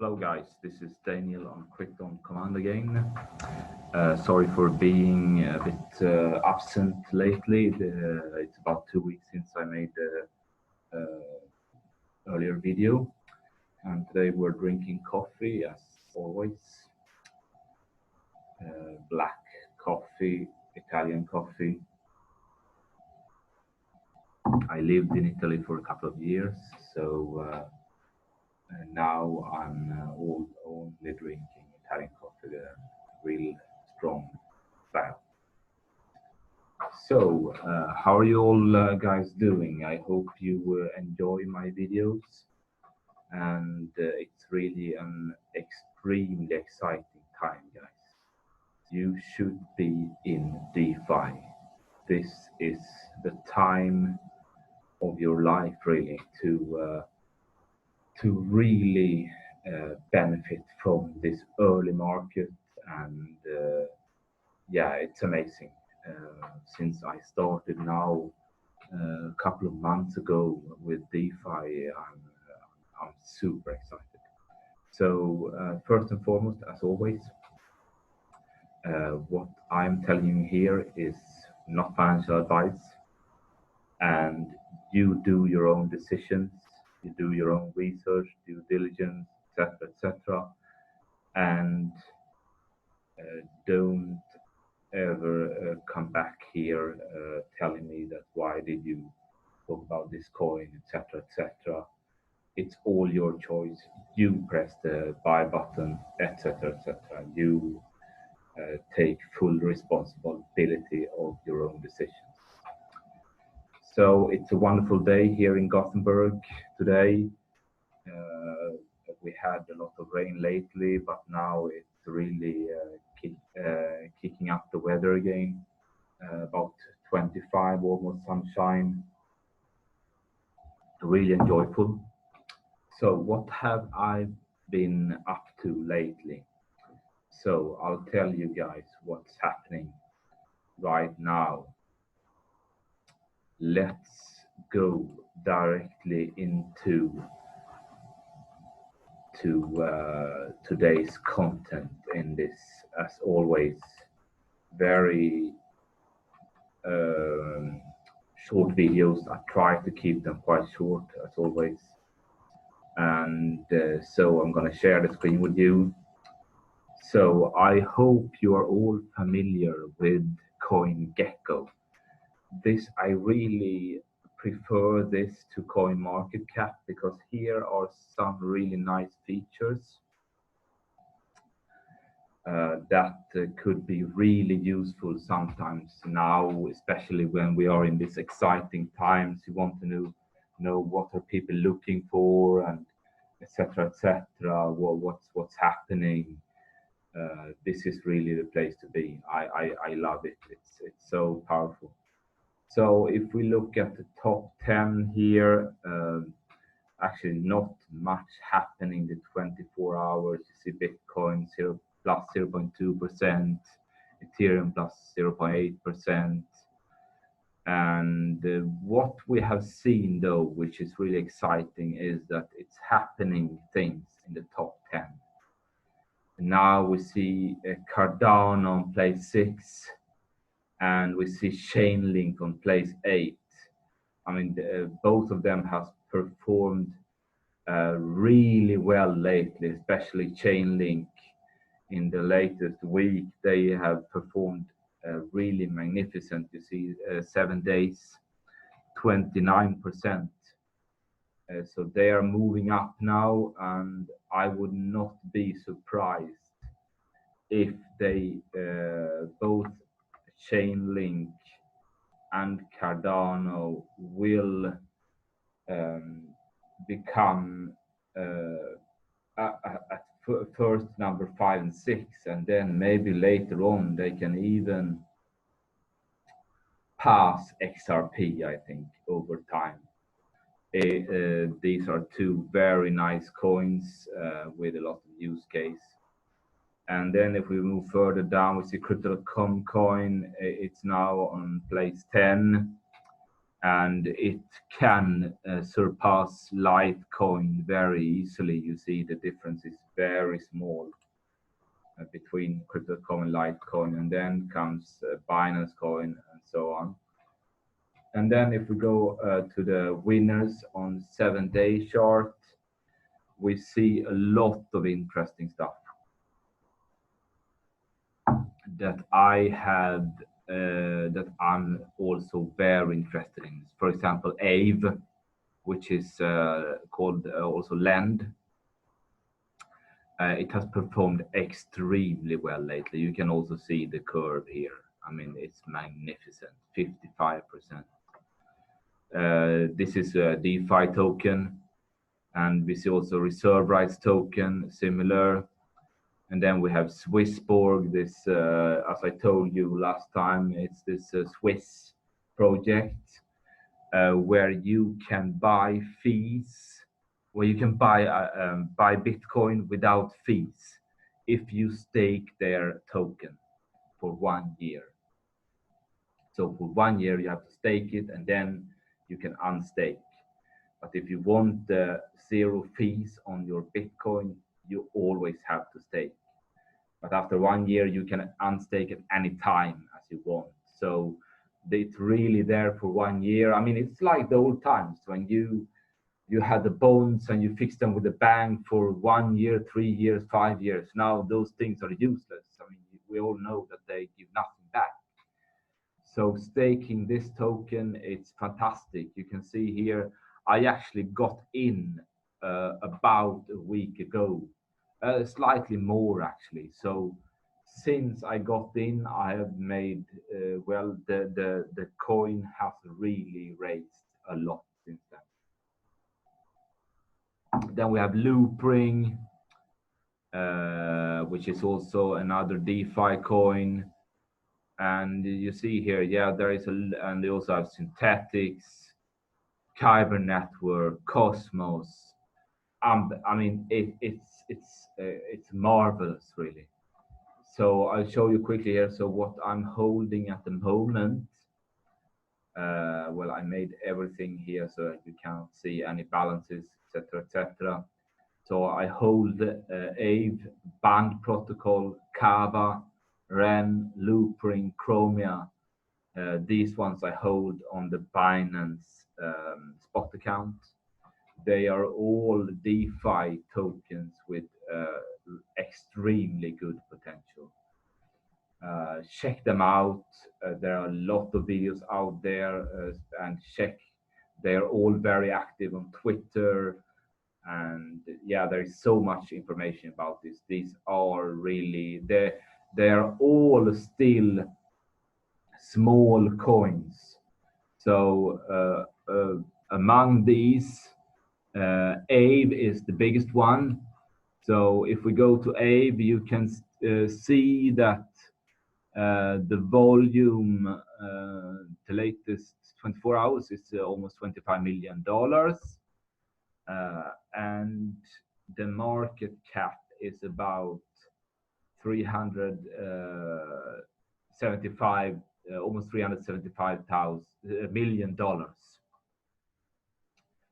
Hello guys, this is Daniel on Quick Command again. Sorry for being a bit absent lately. It's about 2 weeks since I made the earlier video, and today we're drinking coffee as always. Black coffee, Italian coffee. I lived in Italy for a couple of years, so now I'm only drinking Italian coffee, the real strong style. So, how are you all guys doing? I hope you enjoy my videos, and it's really an extremely exciting time, guys. You should be in DeFi. This is the time of your life, really, to really benefit from this early market, and yeah, it's amazing. Since I started now a couple of months ago with DeFi, I'm super excited. So first and foremost, as always, what I'm telling you here is not financial advice, and you do your own decisions, you do your own research, due diligence, etc., and don't ever come back here telling me that why did you talk about this coin, etc. It's all your choice. You press the buy button, etc. You take full responsibility of your own decisions. So it's a wonderful day here in Gothenburg today. We had a lot of rain lately, but now it's really kicking up the weather again. About 25, almost sunshine. Really enjoyable. So what have I been up to lately? So I'll tell you guys what's happening right now. Let's go directly into today's content in this, as always, very short videos. I try to keep them quite short, as always. And so I'm going to share the screen with you. So I hope you are all familiar with Coingecko. I really prefer this to CoinMarketCap because here are some really nice features that could be really useful sometimes now, especially when we are in these exciting times. You want to know what are people looking for, and etc. What's happening. This is really the place to be. I love it. It's so powerful. So if we look at the top 10 here, actually not much happening the 24 hours. You see Bitcoin plus 0.2%, Ethereum plus 0.8%. And what we have seen though, which is really exciting, is that it's happening things in the top 10. Now we see Cardano on place 6, and we see Chainlink on place 8. I mean, both of them have performed really well lately, especially Chainlink. In the latest week, they have performed really magnificent. You see, 7 days, 29%. So they are moving up now, and I would not be surprised if they both Chainlink and Cardano will become at first number 5 and 6, and then maybe later on they can even pass XRP, I think, over time. These are two very nice coins with a lot of use case. And then if we move further down, we see Crypto.com coin. It's now on place 10. and it can surpass Litecoin very easily. You see the difference is very small between crypto.com and Litecoin, and then comes Binance Coin and so on. And then if we go to the winners on 7-day chart, we see a lot of interesting stuff that I had that I'm also very interested in. For example, AVE, which is called also Lend. It has performed extremely well lately. You can also see the curve here. I mean, it's magnificent, 55%. This is a DeFi token, and we see also reserve rights token, similar. And then we have SwissBorg, this, as I told you last time, it's this Swiss project where you can buy fees, where you can buy Bitcoin without fees if you stake their token for 1 year. So for 1 year, you have to stake it, and then you can unstake. But if you want the 0 fees on your Bitcoin, you always have to stake. But after 1 year, you can unstake at any time as you want. So it's really there for 1 year. I mean, it's like the old times when you had the bonds and you fixed them with the bank for 1 year, 3 years, 5 years. Now those things are useless. I mean, we all know that they give nothing back. So staking this token, it's fantastic. You can see here, I actually got in about a week ago, slightly more actually. So since I got in, I have made, well, the coin has really raised a lot since then. Then we have Loopring, which is also another DeFi coin. And you see here, yeah, there is and they also have Synthetics, Kyber Network, Cosmos. I mean, it's marvelous, really. So I'll show you quickly here. So what I'm holding at the moment, well, I made everything here so you can't see any balances, etc., etc. So I hold AVE, Band Protocol, Kava, Ren, Loopring, Chromia. These ones I hold on the Binance spot account. They are all DeFi tokens with extremely good potential. Check them out. There are a lot of videos out there, and check. They're all very active on Twitter. And yeah, there is so much information about this. These are really, they are all still small coins. So among these, AVE is the biggest one. So if we go to AVE, you can see that the volume, the latest 24 hours is almost $25 million. And the market cap is about 375, almost $375 million.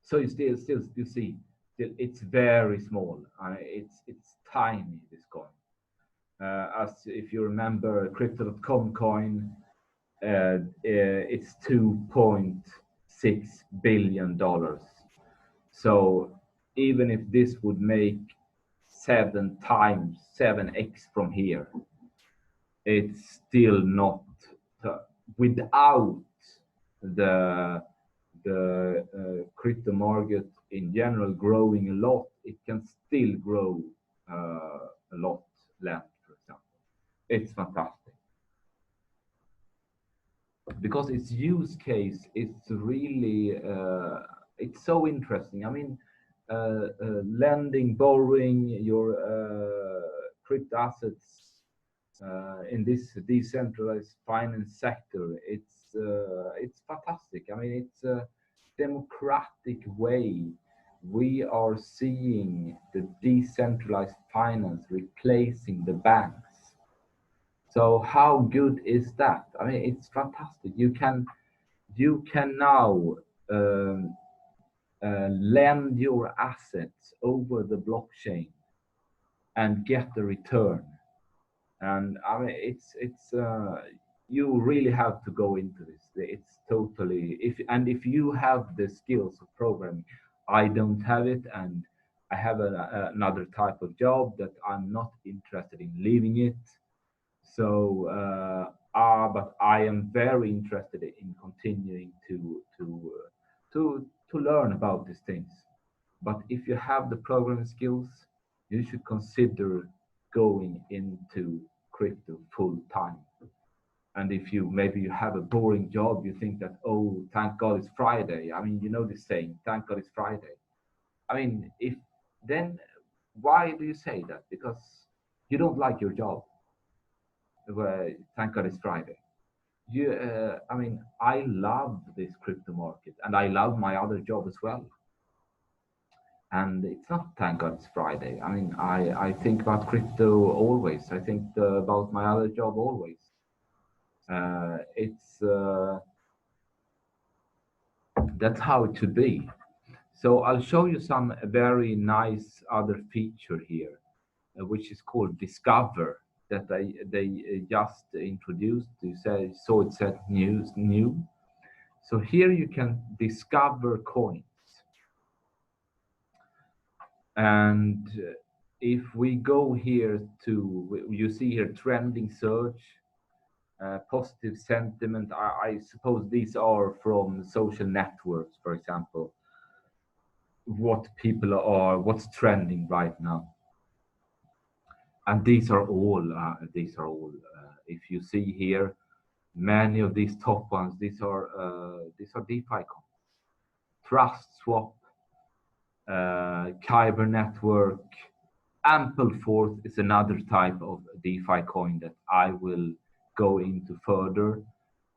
So you still you see, it's very small. It's tiny, this coin. As if you remember, crypto.com coin, it's $2.6 billion. So even if this would make 7x from here, it's still not, without the crypto market in general growing a lot, it can still grow a lot less, for example. It's fantastic. Because its use case, it's really, it's so interesting. I mean, lending, borrowing your crypto assets in this decentralized finance sector, it's fantastic. I mean, it's a democratic way we are seeing the decentralized finance replacing the banks. So how good is that? I mean, it's fantastic. You can you can now um, lend your assets over the blockchain and get the return. And I mean, it's you really have to go into this. It's totally if you have the skills of programming, I don't have it, and I have another type of job that I'm not interested in leaving it. So, but I am very interested in continuing to learn about these things. But if you have the programming skills, you should consider going into crypto full time. And if you maybe you have a boring job, you think that, oh, thank God it's Friday. I mean, you know this saying, thank God it's Friday. I mean, if then why do you say that? Because you don't like your job. Well, thank God it's Friday. I mean, I love this crypto market, and I love my other job as well. And it's not thank God it's Friday. I mean, I think about crypto always. I think about my other job always. It's That's how it should be. So I'll show you some very nice other feature here, which is called Discover that they just introduced. You say so it said new. So here you can discover coins. And if we go here to, you see here trending search, positive sentiment. I suppose these are from social networks, for example, what's trending right now. And if you see here, many of these top ones, these are DeFi coins. Trust Swap, Kyber Network, Ampleforth is another type of DeFi coin that I will go into further.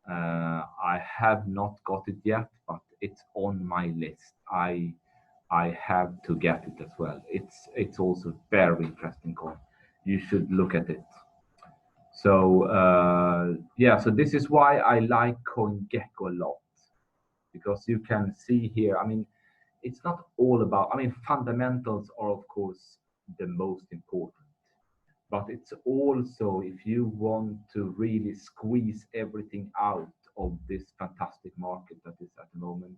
I have not got it yet, but it's on my list. I have to get it as well. It's also very interesting coin. You should look at it. So yeah, so this is why I like Coingecko a lot, because you can see here. I mean, it's not all about. I mean, fundamentals are of course the most important, but it's also if you want to really squeeze everything out of this fantastic market that is at the moment,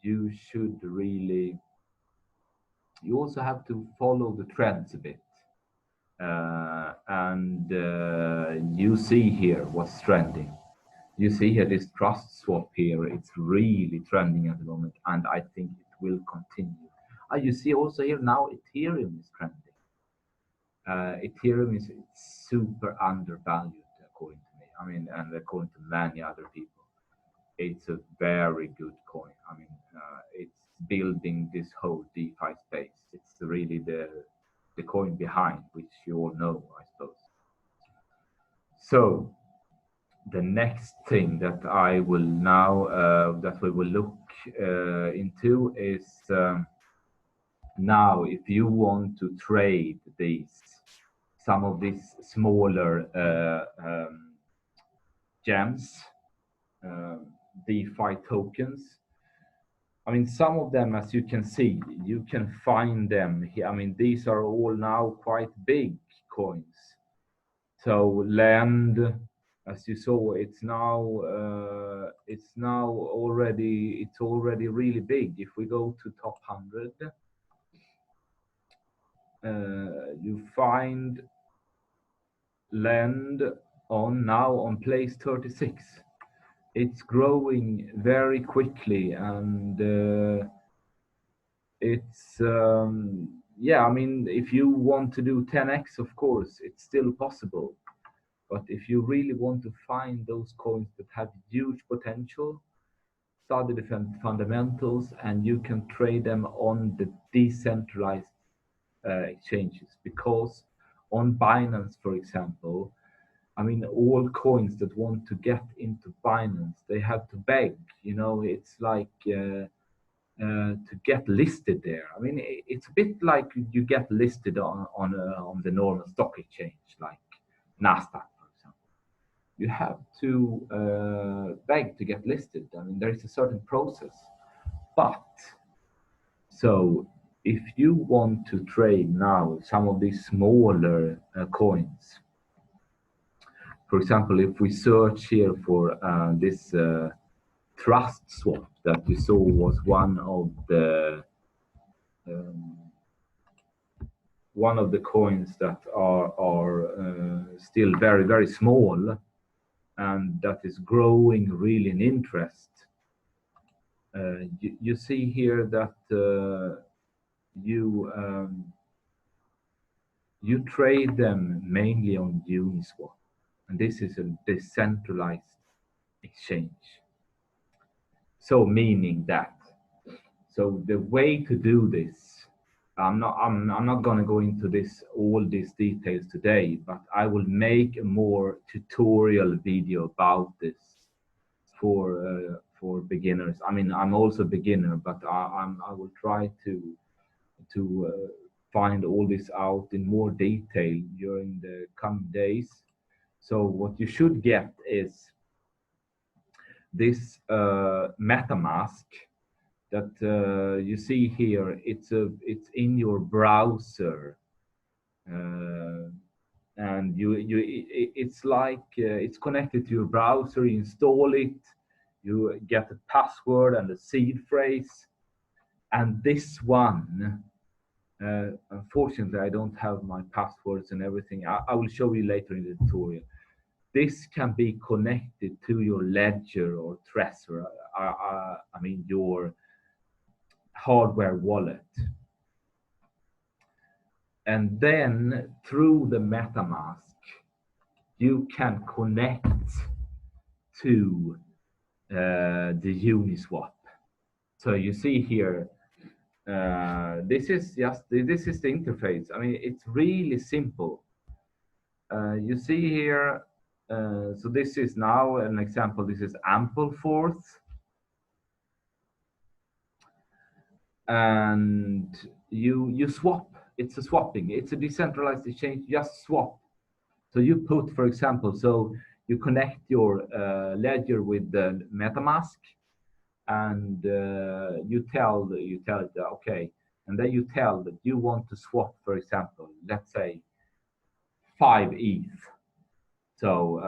you should really. You also have to follow the trends a bit. And you see here what's trending. You see here this trust swap here. It's really trending at the moment, and I think it will continue. You see also here now Ethereum is trending. Ethereum is super undervalued according to me. I mean, and according to many other people, it's a very good coin. I mean, it's building this whole DeFi space. It's really the coin behind, which you all know, I suppose. So the next thing that I will now that we will look into is now if you want to trade some of these smaller gems, uh, DeFi tokens. I mean, some of them, as you can see, you can find them here. I mean, these are all now quite big coins. So Lend, as you saw, it's already really big. If we go to top 100, you find Lend on place 36. It's growing very quickly, and it's yeah. I mean, if you want to do 10x, of course, it's still possible. But if you really want to find those coins that have huge potential, study the fundamentals, and you can trade them on the decentralized exchanges. Because on Binance, for example, I mean, all coins that want to get into Binance, they have to beg. You know, it's like to get listed there. I mean, it's a bit like you get listed on the normal stock exchange, like Nasdaq, for example. you have to beg to get listed. I mean, there is a certain process. But so if you want to trade now some of these smaller coins, for example, if we search here for this trust swap that we saw was um, one of the coins that are still very, very small, and that is growing really in interest. You see here that you trade them mainly on Uniswap, and this is a decentralized exchange. So meaning that, so the way to do this, I'm not going to go into all these details today, but I will make a more tutorial video about this for beginners. I mean, I'm also a beginner, but I will try to find all this out in more detail during the coming days. So what you should get is this MetaMask that you see here. It's in your browser, and it's like it's connected to your browser. You install it, you get a password and a seed phrase, and this one. Unfortunately, I don't have my passwords and everything. I will show you later in the tutorial. This can be connected to your ledger or Trezor. I mean your hardware wallet. And then through the MetaMask, you can connect to the Uniswap. So you see here, this is the interface. I mean, it's really simple. You see here, so this is now an example. This is Ampleforth, and you swap. It's a swapping. It's a decentralized exchange. Just swap. So you put, for example, so you connect your ledger with the MetaMask, and you tell it okay, and then you tell that you want to swap, for example, let's say 5 ETH. So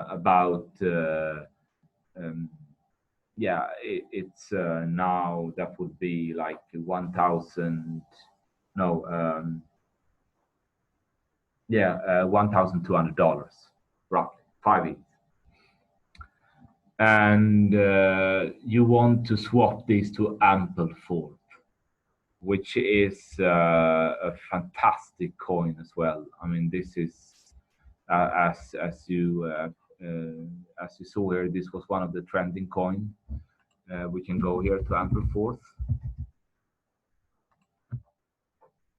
about yeah, it's now that would be like 1,000. No, yeah, $1,200 roughly, 5 ETH. And you want to swap these to Ampleforth, which is a fantastic coin as well. I mean, this is as you saw here, this was one of the trending coin. We can go here to Ampleforth,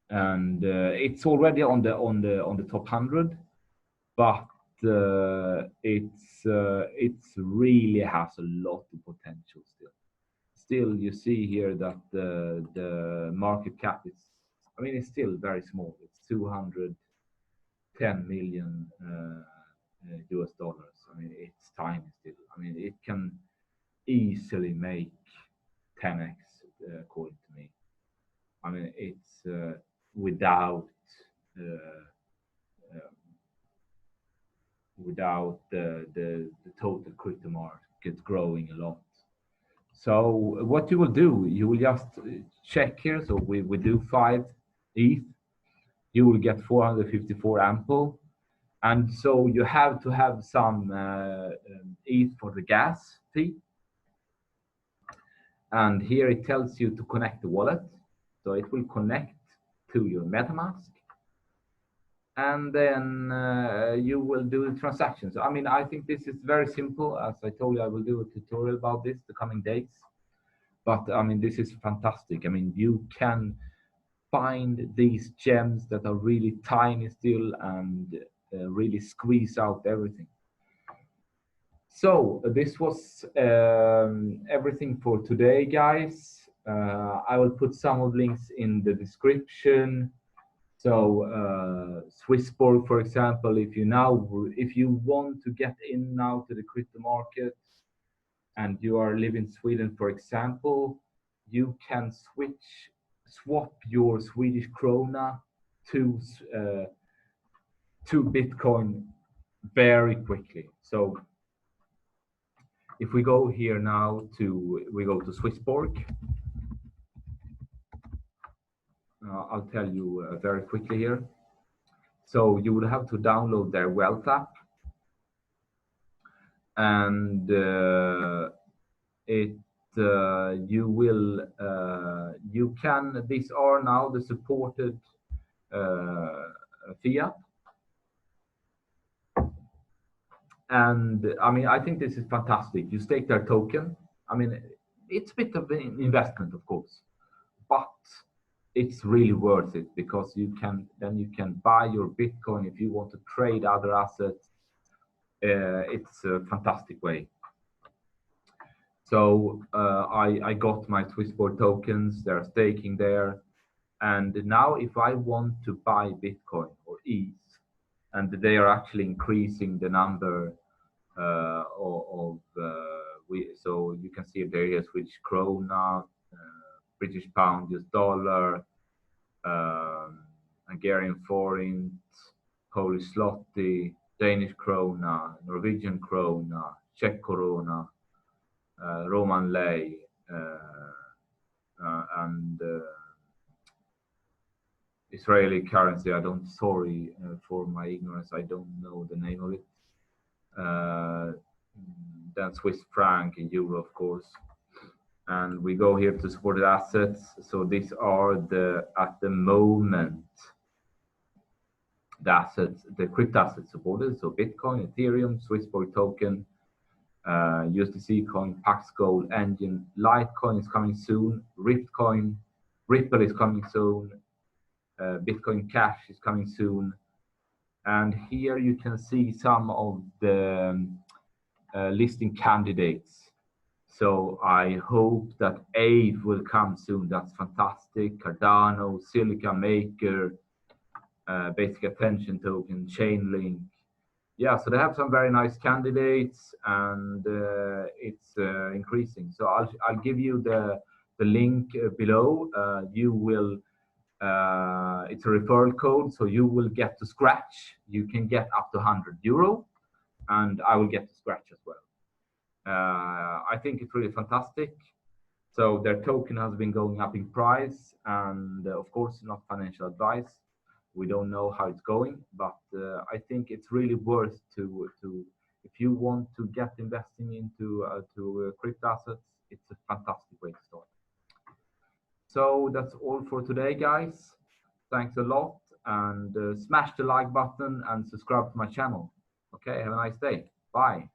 and it's already on the top 100, but it's really has a lot of potential still. Still, you see here that the market cap is, I mean, it's still very small. It's 210 million US dollars. I mean, it's tiny still. I mean, it can easily make 10x, according to me. I mean, it's without the total crypto market growing a lot. So what you will do, you will just check here. So we do 5 ETH, you will get 454 ample. And so you have to have some ETH for the gas fee. And here it tells you to connect the wallet. So it will connect to your MetaMask. And then you will do the transactions. I mean, I think this is very simple. As I told you, I will do a tutorial about this the coming days. But I mean, this is fantastic. I mean, you can find these gems that are really tiny still and really squeeze out everything. So this was everything for today, guys. I will put some of the links in the description. SwissBorg, for example, if you want to get in now to the crypto market and you are living in Sweden, for example, you can swap your Swedish krona to Bitcoin very quickly. So if we go here now we go to SwissBorg. I'll tell you very quickly here. So you would have to download their Wealth app, and these are now the supported fiat. And I mean, I think this is fantastic. You stake their token. I mean, it's a bit of an investment, of course, but it's really worth it because you can buy your Bitcoin if you want to trade other assets. It's a fantastic way. So I got my SwissBorg tokens. They're staking there, and now if I want to buy Bitcoin or ETH, and they are actually increasing the number so you can see there is Swedish krona, British pound, US dollar, Hungarian forint, Polish zloty, Danish krona, Norwegian krona, Czech koruna, Roman lei, and Israeli currency. Sorry for my ignorance, I don't know the name of it. Then Swiss franc and euro, of course. And we go here to supported assets. So these are at the moment, the crypto assets supported. So Bitcoin, Ethereum, SwissBorg token, USDC coin, Pax Gold, Engine, Litecoin is coming soon, Ripple is coming soon, Bitcoin Cash is coming soon. And here you can see some of the listing candidates. So I hope that Aave will come soon. That's fantastic. Cardano, Silica Maker, Basic Attention Token, Chainlink. Yeah, so they have some very nice candidates, and it's increasing. So I'll give you the link below. You will. It's a referral code, so you will get to scratch. You can get up to €100, and I will get to scratch as well. I think it's really fantastic. So their token has been going up in price, and of course, not financial advice. We don't know how it's going, but I think it's really worth to if you want to get investing into crypto assets, it's a fantastic way to start. So that's all for today, guys. Thanks a lot, and smash the like button and subscribe to my channel. Okay, have a nice day. Bye.